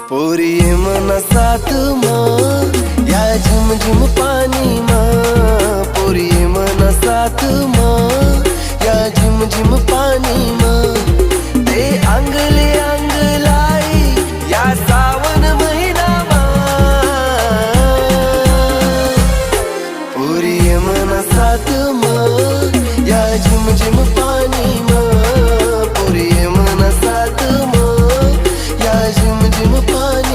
पोरी ये मना साथ माँ या झिम झिम पानी माँ। पोरी ये मना साथ माँ या झिम झिम पानी माँ। ते अंगले अंग लाई या सावन महिना माँ। पोरी ये मना साथ माँ या झिम झिम पानी माँ। पोरी ये मना साथ माँ या झिम झिम पानी।